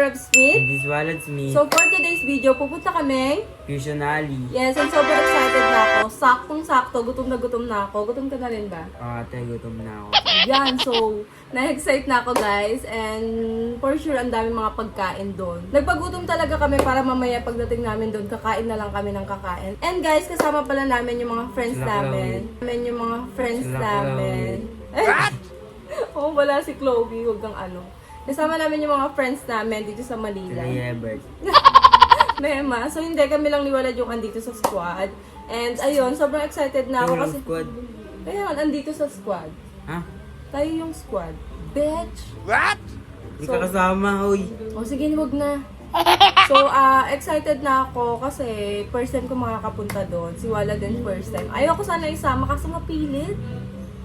Rev Smith. And this Wallet Smith. So for today's video, pupunta kami. Fusion Alley. Yes, and sobrang excited na ako. Saktong-sakto, gutom na ako. Gutom ka na rin ba? Ate, gutom na ako. Yan, so na-excite na ako guys. And for sure, ang daming mga pagkain doon. Nagpagutom talaga kami para mamaya pagdating namin doon, kakain na lang kami ng kakain. And guys, kasama pala namin yung mga friends namin. Yung mga friends namin. What? Oh, wala si Chloe. Huwag kang ano. Kasama namin yung mga friends namin dito sa Manila. Sila Ebert. Mema. So, hindi kami lang niwala yung andito sa squad. And, ayun, sobrang excited na ako kasi... Squad. Kaya, andito sa squad. Ha? Tayo yung squad. Bitch! What? Hindi ka kasama, hoy. O, sige, huwag na. So, excited na ako kasi first time ko makakapunta doon. Si Wala din first time. Ayaw ko sana isama kasi mapilit.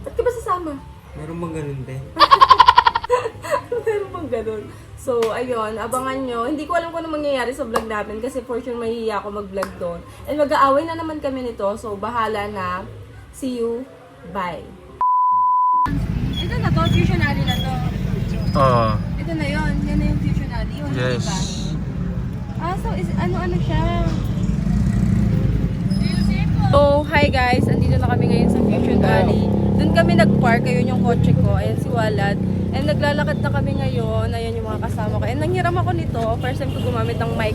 Ba't ka ba sasama? Meron bang ganun, te? Meron bang ganun? So, ayun, abangan nyo. Hindi ko alam kung ano mangyayari sa vlog namin kasi for sure mahihiya ako mag-vlog doon. And mag-aaway na naman kami nito, so bahala na. See you. Bye. Ito na to, Fusion Alley na to. Oo. Ito na yun. Yan na yung Fusion Alley. Yun, Yes. diba? So ano siya? So, hi guys. Andito na kami ngayon sa Fusion Alley. Doon kami nag-park. Ayun yung kotse ko. Ayan si Walad. And naglalakad na kami ngayon. Ayan yung mga kasama ko. And nanghiram ako nito. First time ko gumamit ng mic.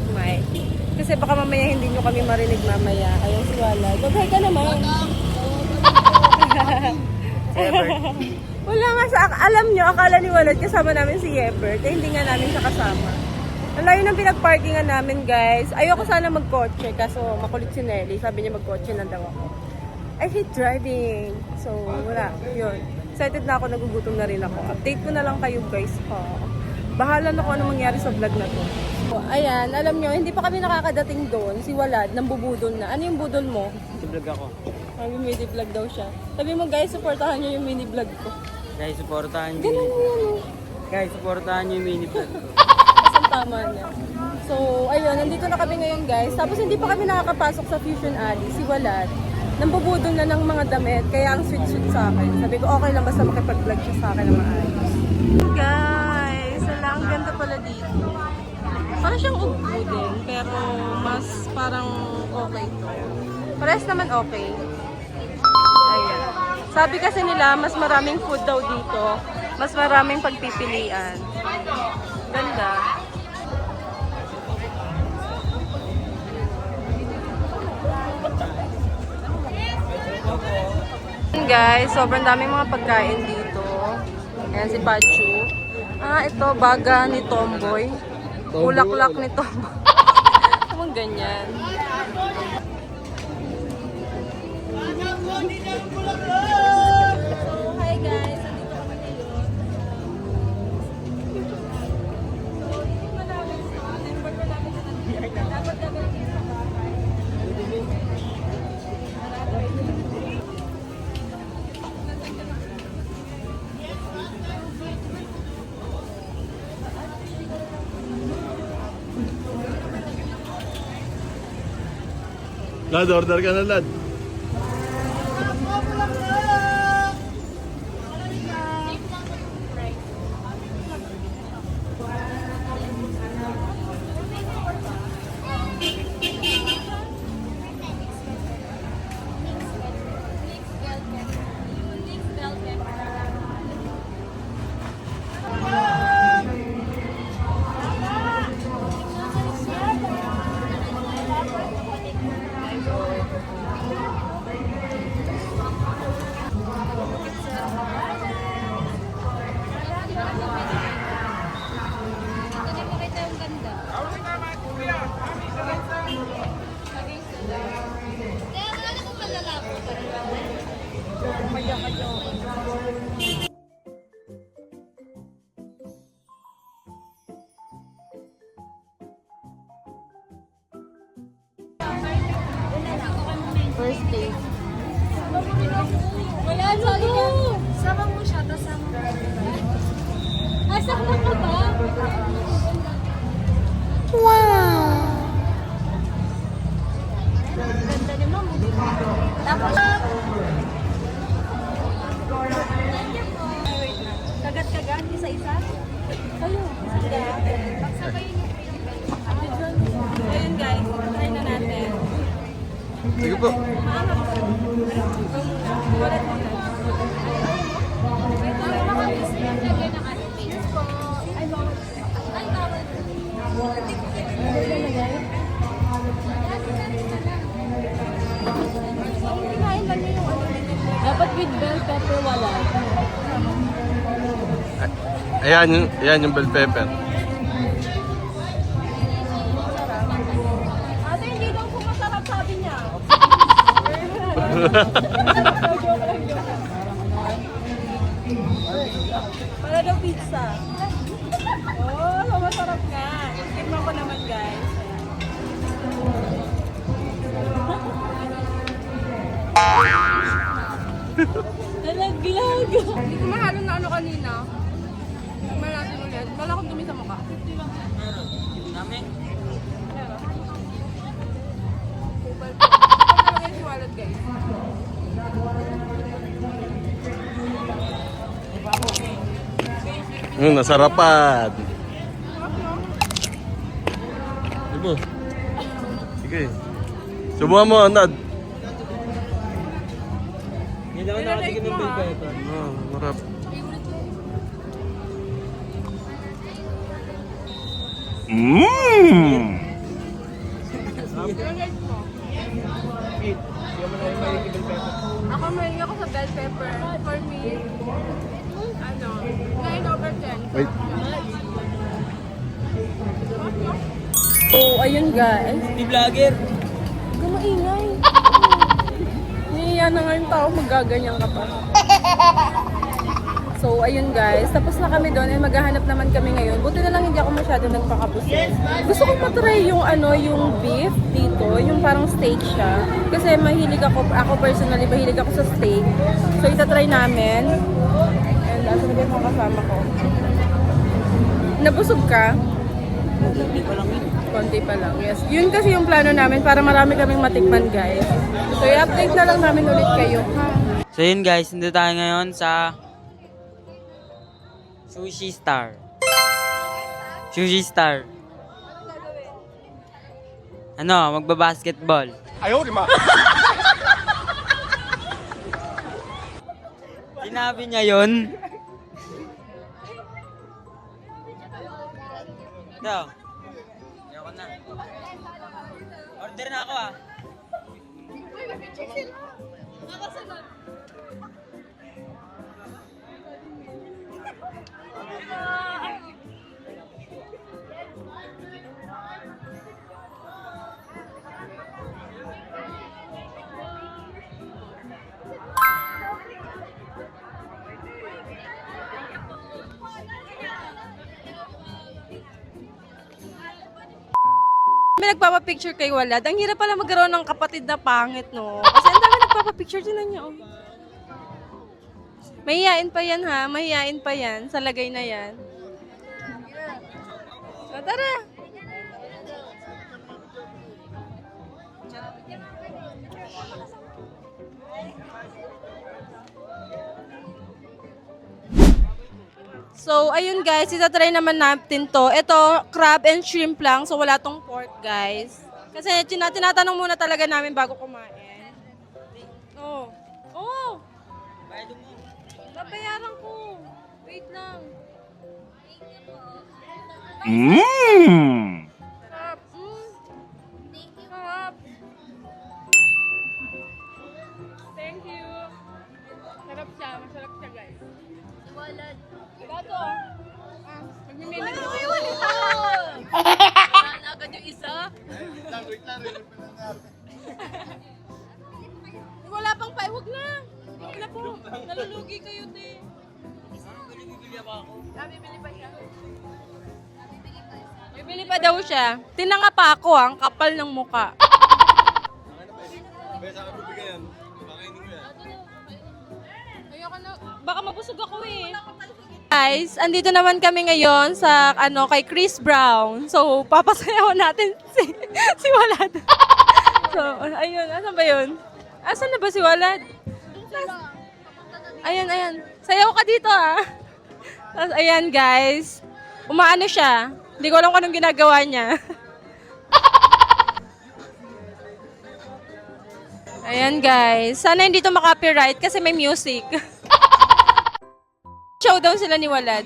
Kasi baka mamaya hindi nyo kami marinig mamaya. Ayan si Walad. Mag-hi ka naman. Ebert. Wala nga sa... Alam nyo, akala ni Walad kasama namin si Ebert. Eh, hindi nga namin siya kasama. Ang layo ng pinag-parkingan namin, guys. Ayoko sana mag-kotse, kaso makulit si Nelly. Sabi niya mag-kotse na daw ako. I hate driving. So, wala. Yun. Excited na ako, nagugutom na rin ako. Update ko na lang kayo, guys. Bahala na kung ano mangyari sa vlog na to. So, ayan, alam nyo, hindi pa kami nakakadating doon. Si Walad, nang bubudol na. Ano yung budol mo? Vlog ako. Sabi, mini vlog daw siya. Sabi mo, guys, supportahan nyo yung mini vlog ko. Guys, supportahan nyo. Ganun yun. Guys, supportahan nyo yung mini vlog ko. Tama niya. So, ayun, nandito na kami ngayon guys. Tapos hindi pa kami nakakapasok sa Fusion Alley. Si Walad, nambubudol na ng mga damit. Kaya ang sweet-sweet sa akin. Sabi ko, okay lang basta makipag-vlog siya sa akin na maayos. Guys, wala, ang ganda pala dito. Parang siyang ugudin, pero mas parang okay to. Parehas naman okay. Ayan. Sabi kasi nila, mas maraming food daw dito. Mas maraming pagpipilian. Ganda. Guys, sobrang daming mga pagkain dito. Ayan si Pachu. Ito, baga ni Tomboy. Bulaklak ni Tomboy. Kumang ganyan. So, hi guys. Andito kami ngayon. So, hindi pa namin member pa namin sa nandito. Dapat gagawin sa bahay. Lad, order ka na, Lad. First date. Wala, sorry ka. Sama mo siya, tapos sama mo. Sama ka ba? Wow! Ganda ni Mom. Tapos, kagat-kagat, isa-isa. Ayun, isa-isa. Ayun guys, try na natin. Sige po. Wallet muna. Dapat with bell pepper wala. Ayan yung bell pepper. Ate, hindi daw po masarap sabi niya. Para daw pizza. Oh, so masarap nga. Tikman ko naman guys. Nalaglag. Hindi ko mahalo na ano kanina. Tikman natin ulit. Wala akong dumi sa mukha. Namin? Kupal po. Ito talaga yung siwalat guys. Nasarapan. Diba? Sige. Subukan mo, Nad. Hindi ako nakatikim ng bell pepper. Marap. Mmm! Ako mahilig ako sa bell pepper. For me, ano, 9 over 10. Wait. Oh, ayun guys. Di vlogger. Huwag ka maingay. Niya na nga yung tao, magaganyan ka pa. So, ayun guys. Tapos na kami doon. Eh, maghahanap naman kami ngayon. Buti na lang hindi ako masyado nagpakapusin. Gusto ko matry yung ano, yung beef dito. Yung parang steak siya. Kasi mahilig ako personally, mahilig ako sa steak. So, itatry namin. And, asan ba yung mga kasama ko? Nabusog ka? Hindi pa lang yun. Konti pa lang, yes. Yun kasi yung plano namin para marami kaming matikman, guys. So, i-update na lang namin ulit kayo, ha? So yun guys, nandito tayo ngayon sa Sushi Star. Sushi Star. Ano, magbabasketball. Ayaw, di ma. Sinabi niya yun. Ito. Ayoko na. Order na ako ah. May nagpapapicture kay Walad. Ang hirap pala magkaroon ng kapatid na pangit, no? Kasi ang dami nagpapapicture din na niya, oh. Mahihain pa yan, ha? Mahihain pa yan. Sa lagay na yan. So, tara! So, ayun guys, itatry naman natin to. Ito, crab and shrimp lang. So, wala tong pork, guys. Kasi tinatanong muna talaga namin bago kumain. Oh. Oh! Babayaran ko. Wait lang. Mmm! Sarap. Sarap. Thank you. Sarap siya. Masarap siya, guys. Walad. Gato. Magmimili na ako. Wala na agad yung isa. Wala pang pa. Huwag na. Wala po. Nalulugi kayo, te. Bili pa ako. Bibili pa siya. Bibili pa daw siya. Tinanga pa ako, ang kapal ng muka. Ayoko na. Baka mabusog ako eh. Guys, andito naman kami ngayon sa kay Chris Brown. So, papasayaw natin si Walad. So, ayun, asan ba yun? Asan na ba si Walad? Ayan. Sayaw ka dito ah. Tapos, ayan guys. Umaano siya. Hindi ko alam kung anong ginagawa niya. Ayan guys. Sana hindi to makapiright kasi may music. Showdown sila ni Walad.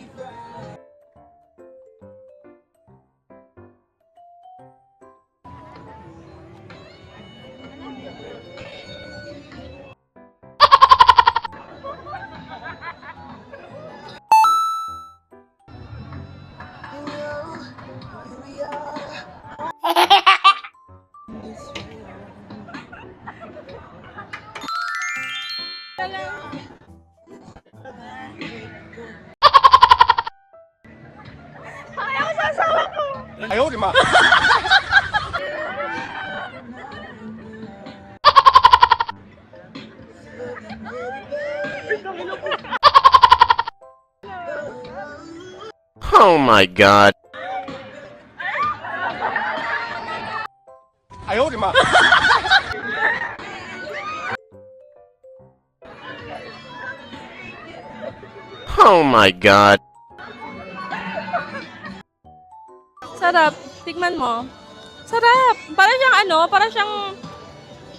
Oh my god. Oh my god. Sarap. Tikman mo. Sarap. Para siyang para siyang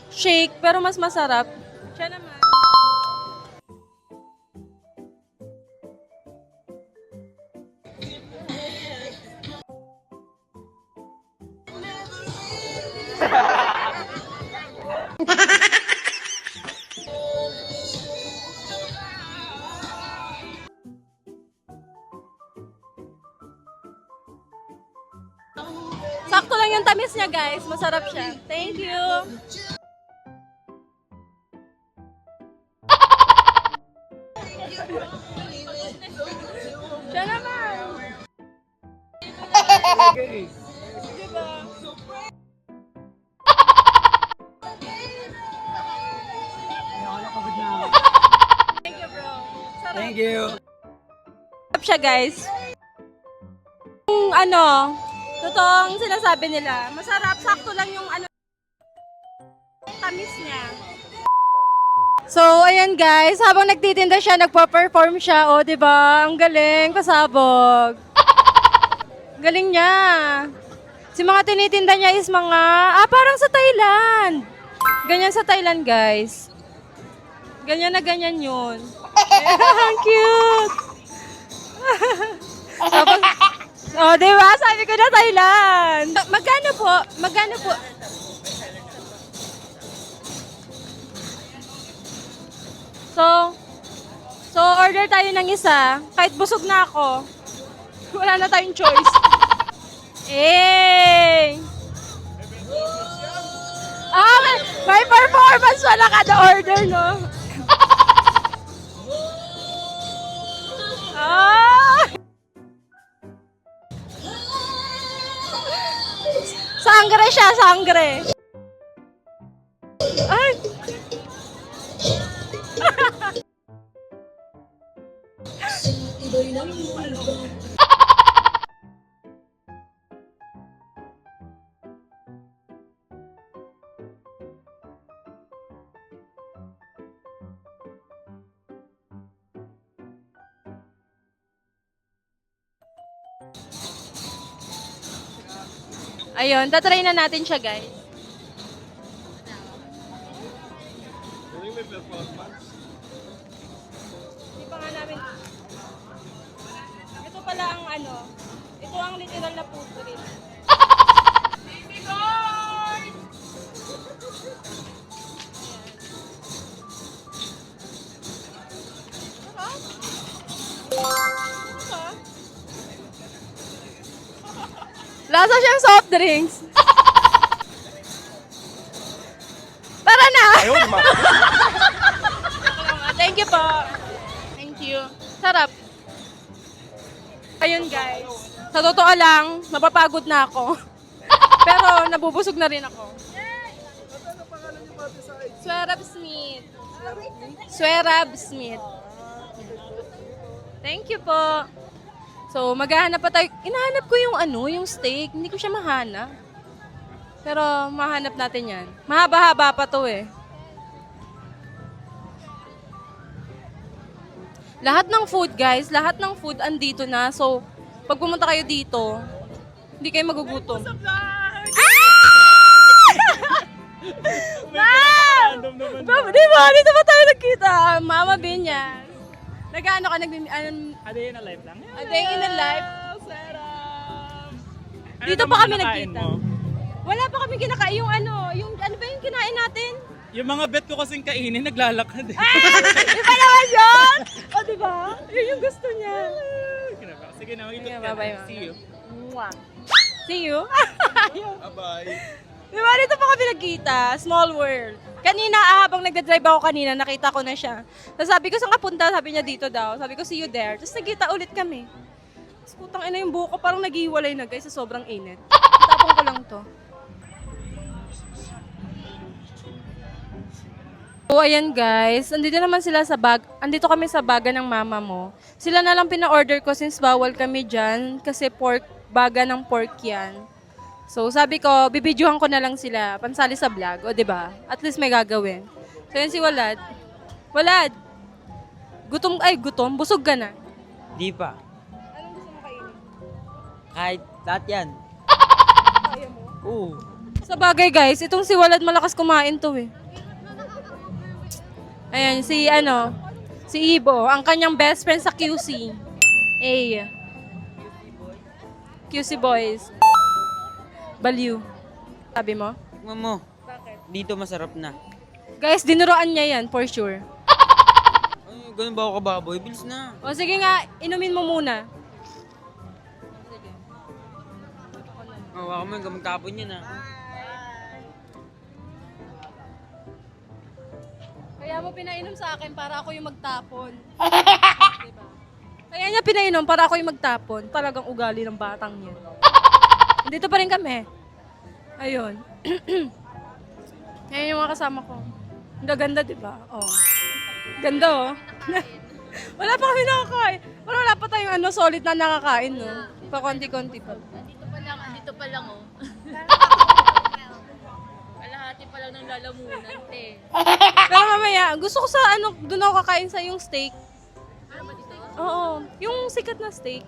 shake pero mas masarap. Siya naman. Sakto lang yung tamis niya, guys. Masarap siya. Thank you. Siya naman. Diba? Thank you, bro. Sarap. Thank you. Sarap siya, guys. Yung totoong sinasabi nila, masarap, sakto lang yung tamis niya. So, ayan guys, habang nagtitinda siya, nagpa-perform siya, oh, 'di ba? Ang galing, pasabog. Galing niya. Si mga tinitinda niya is mga, parang sa Thailand. Ganyan sa Thailand, guys. Ganyan na ganyan yun. Ang cute. Tapos, oh, di ba? Sabi ko na Thailand. Magkano po? Magkano po? So order tayo ng isa. Kahit busog na ako. Wala na tayong choice. Eh! May performance wala kada order, no? Sangre siya, sangre. Ay! Ayun, tatry na natin siya, guys. Hindi pa nga namin. Ito pala ang ito ang literal na food trip. Baby corn! Lasa siyang soft drinks. Tara na! Thank you po. Thank you. Sarap. Ayun guys. Sa totoo lang, napapagod na ako. Pero nabubusog na rin ako. Swerab Smith. Swerab Smith. Thank you po. So, maghahanap pa tayo. Inahanap ko yung yung steak. Hindi ko siya mahanap. Pero, mahanap natin yan. Mahaba-haba pa to eh. Lahat ng food, guys, lahat ng food andito na. So, pag pumunta kayo dito, Hindi kayo magugutom. Sa vlog! Random naman. Di ba? Dito ba tayo nagkita? Mama Binyas. Nag-ano ka? A day in a life lang. A day in a life. Sarap! Ano Dito naman pa kami kinakain nagkita. mo? Wala pa kami kinakain. Yung ano ba yung kinain natin? Yung mga bet ko kasing kainin, naglalakad eh. Di ba naman yun? O, di ba? Yun yung gusto niya. Sige na, mag-ikot Yeah, ka bye-bye, na. Mama. See you. Mwah. See you. Bye-bye. Di ba, dito pa kami nagkita. Small world. Kanina, habang nagdadrive ako kanina, nakita ko na siya. Tapos sabi ko, saan ka punta? Sabi niya, dito daw. Sabi ko, see you there. Tapos nagkita ulit kami. Tapos putang ina yung buhok ko, parang naghiwalay na guys sa sobrang init. Tapong ko lang to. So, ayan guys. Andito naman sila sa andito kami sa baga ng mama mo. Sila na lang pina-order ko since bawal kami dyan. Kasi baga ng pork yan. So, sabi ko, bibidyohan ko na lang sila, pansali sa vlog, o 'di ba? At least may gagawin. So, yan si Walad. Walad! Gutom? Busog ka na? Di pa. Anong gusto mo kainin? Kahit lahat yan. Kaya mo? Oo. Sa bagay guys, itong si Walad malakas kumain to eh. Ayan, si Ibo, ang kanyang best friend sa QC. QC Boys. Baliw. Sabi mo? Tingnan mo. Bakit? Dito masarap na. Guys, dinuroan niya yan, for sure. Ay, ganun ba ako kababoy? Bilis na. O sige nga, inumin mo muna. Oh, ako mo yung gamang tapon yan ah. Kaya mo pinainom sa akin para ako yung magtapon. Diba? Kaya niya pinainom para ako yung magtapon. Talagang ugali ng batang niya. Dito pa rin kami. Ayun. Ayan yung mga kasama ko. Ang gaganda, di ba? Oh. Ganda, oh. Wala pa kami nakakain. Wala pa tayong solid na nakakain, no? Pa konti-konti pa. Andito pa lang, oh. Kalahati pa lang ng lalamunan, te. Pero mamaya, gusto ko sa doon ako kakain sa yung steak. Ano ba dito? Oo, yung sikat na steak.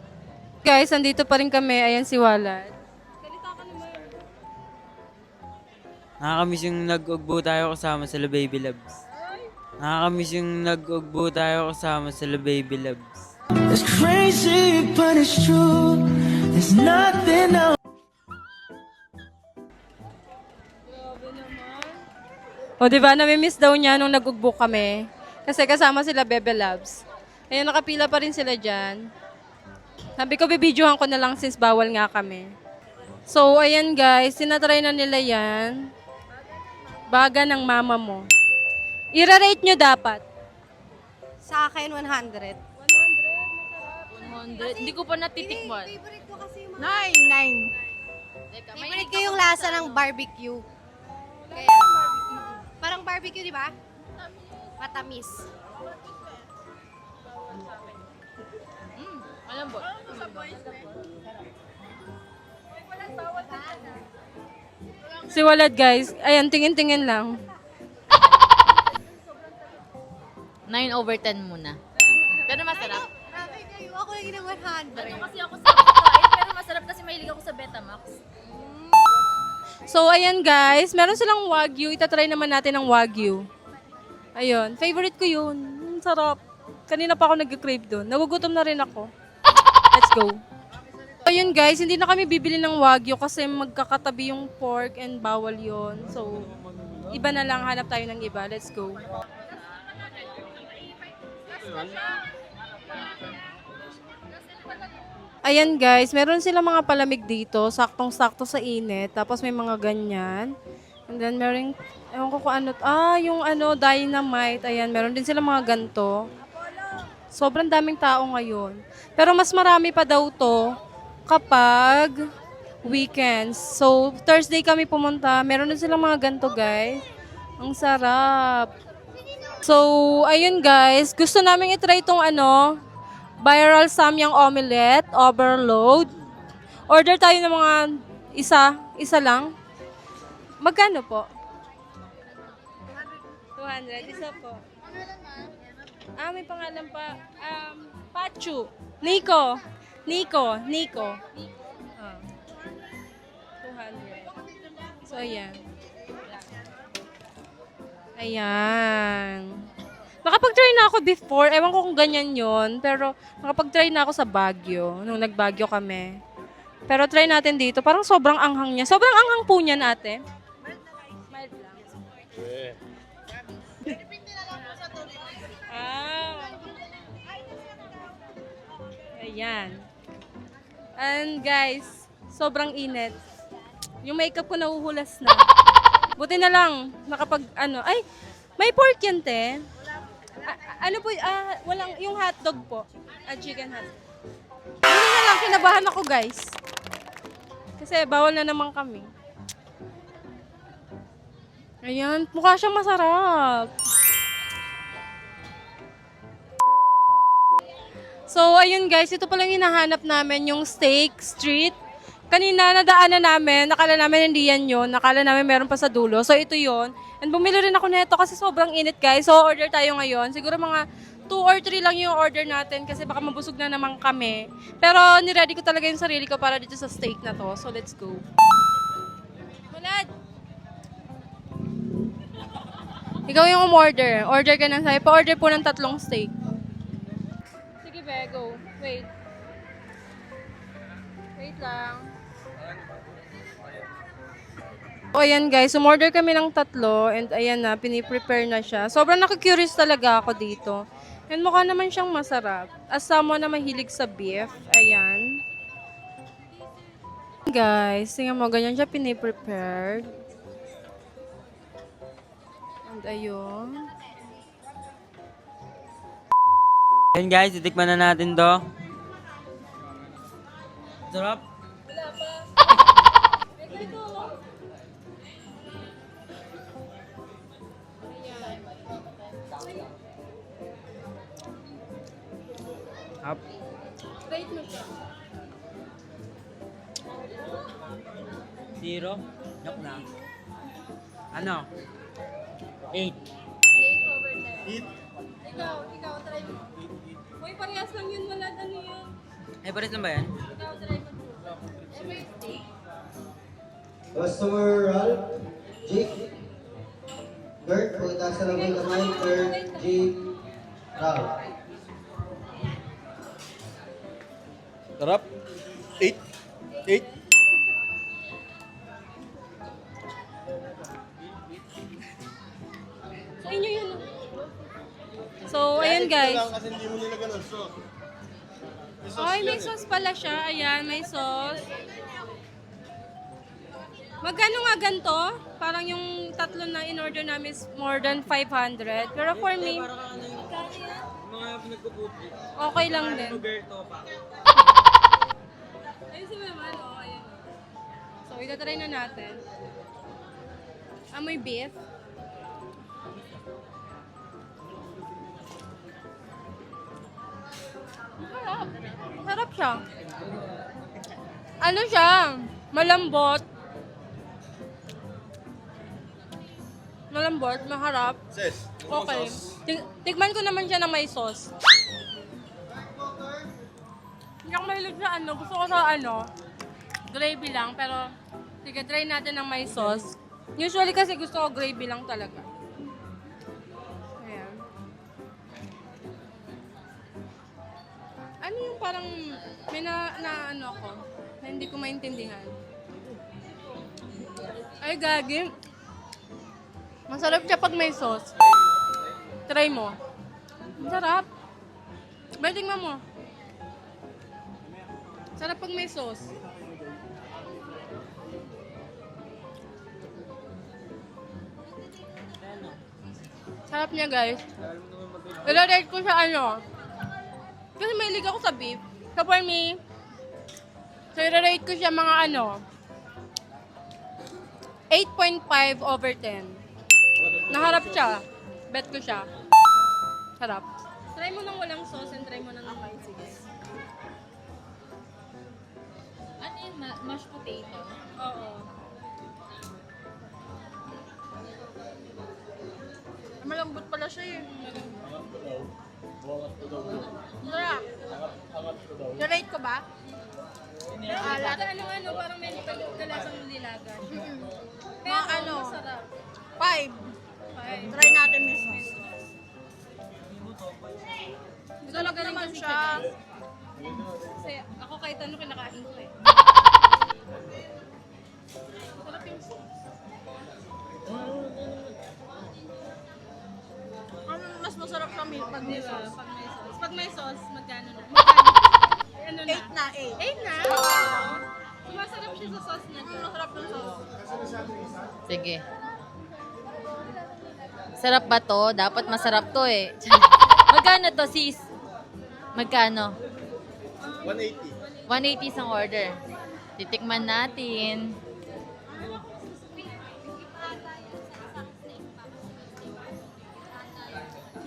Guys, andito pa rin kami. Ayan si Walad. Salita ka naman. Nakakamiss yung nag-ugbo tayo kasama sa La Baby Loves. Nakakamiss yung nag-ugbo tayo kasama sa La Baby Loves. It's crazy, but it's true. There's nothing else. O, di ba? Nami-miss daw niya nung nag-ugbo kami. Kasi kasama sila Bebe Loves. Ayun, nakapila pa rin sila dyan. Sabi ko, bibidyohan ko na lang since bawal nga kami. So, ayan guys, tinatry na nila yan. Baga ng mama mo. I-rate nyo dapat. Sa akin, 100. 100. Hindi ko pa natitikman. Favorite ko kasi yung 9. Teka, may Favorite ko yung lasa ng barbecue. Kaya, parang barbecue, di ba? Matamis. Alam ba? Si Walad guys, ayan, tingin-tingin lang. 9/10 muna. Pero masarap. Grabe kayo, ako yung inang 100. Ano kasi ako sa pagkain, pero masarap kasi mahilig ako sa Betamax. So, ayan guys, meron silang Wagyu. Itatry naman natin ang Wagyu. Ayun, favorite ko yun. Sarap. Kanina pa ako nag-crave doon. Nagugutom na rin ako. Let's go. So, ayun guys, hindi na kami bibili ng Wagyu kasi magkakatabi yung pork and bawal yon. So, iba na lang. Hanap tayo ng iba. Let's go. Ayan guys, meron silang mga palamig dito, saktong-sakto sa init. Tapos may mga ganyan. And then meron, ewan ko kung ano, yung dynamite. Ayan, meron din silang mga ganto. Sobrang daming tao ngayon. Pero mas marami pa daw to kapag weekends. So, Thursday kami pumunta. Meron din silang mga ganto guys. Ang sarap. So, ayun guys, gusto namin itry itong viral samyang omelette, overload. Order tayo ng mga isa lang. Magkano po? 200, isa po. May pangalan pa. Pachu. Nico. Ah. So, ayan. Ayan. Nakapag-try na ako before. Ewan ko kung ganyan yon, pero nakapag-try na ako sa Baguio, nung nag-Baguio kami. Pero try natin dito. Parang sobrang anghang niya. Sobrang anghang po niyan, ate. Mild lang. Ah. Ayan. And guys, sobrang init. Yung makeup ko nahuhulas na. Buti na lang, ay, may pork yan, te. Ano po, walang, yung hotdog po. Chicken hotdog. Buti na lang, kinabahan ako, guys. Kasi bawal na naman kami. Ayan, mukha siyang masarap. So, ayun guys, ito palang hinahanap namin, yung steak street. Kanina nadaanan namin, nakala namin hindi yan yun, nakala namin meron pa sa dulo. So, ito yon. And bumili rin ako nito kasi sobrang init guys. So, order tayo ngayon. Siguro mga 2 or 3 lang yung order natin kasi baka mabusog na naman kami. Pero niready ko talaga yung sarili ko para dito sa steak na to. So, let's go. Mulad! Ikaw yung umorder. Order ka ng sayo. Pa-order po ng 3 steak. Sige, be, go. Wait. Wait lang. O, ayan guys, umorder kami ng 3 and ayan na, piniprepare na siya. Sobrang nakikurious talaga ako dito. And mukha naman siyang masarap. As someone na mahilig sa beef, ayan. Guys, tingnan mo, ganyan siya piniprepare. And ayun. Yan guys, titikman na natin to. Sarap. Wala pa. Dito. Up. Rate mo siya. 0. Yok na. Ano? 8. 8 over 10. Ikaw, try mo. Uy, parehas lang yun, wala ano yun. Ay, pares lang ba yan? Ikaw, try mo. Customer Ralph, Jake, Bert, pagkatasa lang mo kamay, Bert, Jake, Ralph. Sarap. 8. 8. So, inyo yun. So, ayun guys. Kasi hindi mo nilagyan ng sauce. Ay, may sauce pala siya. Ayan, may sauce. Magkano nga ganito? Parang yung 3 na in-order namin is more than 500. Pero for me, Mga pinagkukuti. okay lang din. Roberto pa. Ayun si Mama, no? Ayun. So, itatry na natin. Amoy beef. Sarap. Sarap siya. Ano siya? Malambot. Malambot, maharap. Sis, Okay. Tikman ko naman siya na may sauce. Hindi ako mahilig sa ano. Gusto ko sa gravy lang. Pero, sige, try natin ng may sauce. Usually kasi gusto ko gravy lang talaga. Ayan. Ano yung parang, may ano ko, na hindi ko maintindihan. Ay, gagi. Masarap siya pag may sauce. Try mo. Masarap. Balik, tingnan mo. Sarap pag may sauce. Sarap niya, guys. Ilarate ko siya kasi may ako sa beef. So for me, so ilarate ko siya mga 8.5 over 10. Naharap siya. Bet ko siya. Sarap. Try mo nang walang sauce and try mo nang may sauce. Ano yun? Mashed potato? Oo. Malambot pala siya eh. Sarap. Narate ko ba? Alat. Ano, parang may kalasang nilagan. Mga ano? Masarap. 5. Try natin mismo. Masarap naman siya. Kasi ako kahit ano kinakain ko eh. Sarap yung Mas masarap sa milk pag may sauce. pag may sauce. Pag may sauce, magkano na? Ano na? 8 na, 8. 8 na? Sumasarap siya sa sauce niya. Masarap ng sauce. Sige. Sarap ba to? Dapat masarap to eh. Magkano to, sis? Magkano? 180. 180 isang order. Titikman natin.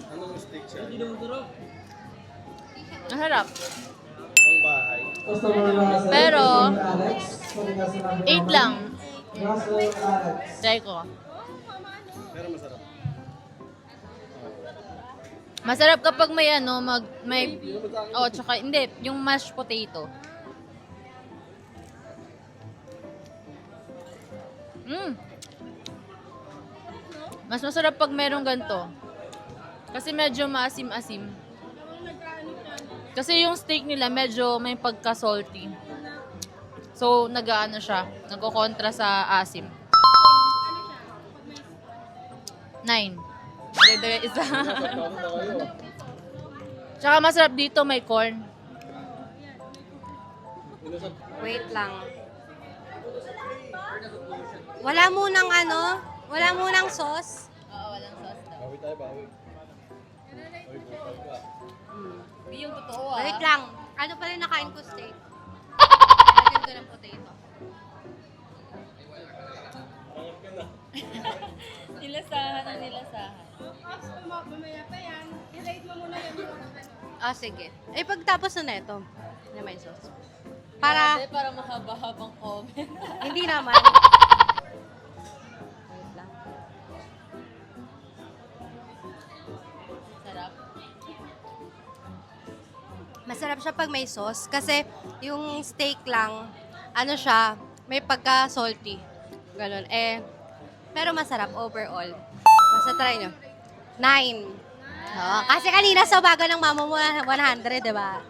Anong steak siya? Masarap. Ang bahay. Pero, 8 lang. Try ko. Pero masarap. Masarap kapag may ano, tsaka, hindi, yung mashed potato. Mas masarap pag merong ganito. Kasi medyo maasim-asim. Kasi yung steak nila medyo may pagka-salty. So, nag-ano siya, nagko-kontra sa asim. 9. Dede isa. Tsaka masarap dito, may corn. Wait lang. Wala munang ano? Wala munang sauce? Oo, walang sauce daw. Bawi tayo, bawi. Yung totoo Wait lang. Ano pa rin nakain ko steak? Lagyan ko ng potato. Nilasahan ang nilasahan. Mamaya pa yan. I-rate mo muna yung Ah, sige. Eh, pagtapos na ito, na may sauce. Para, Para mahaba-habang comment. hindi naman. Wait lang. Sarap. Masarap siya pag may sauce kasi yung steak lang, ano siya, may pagka-salty. Ganon. Pero masarap overall. Basta try nyo. 9. Oo, kasi kanina sa bago ng mama mo 100, di ba?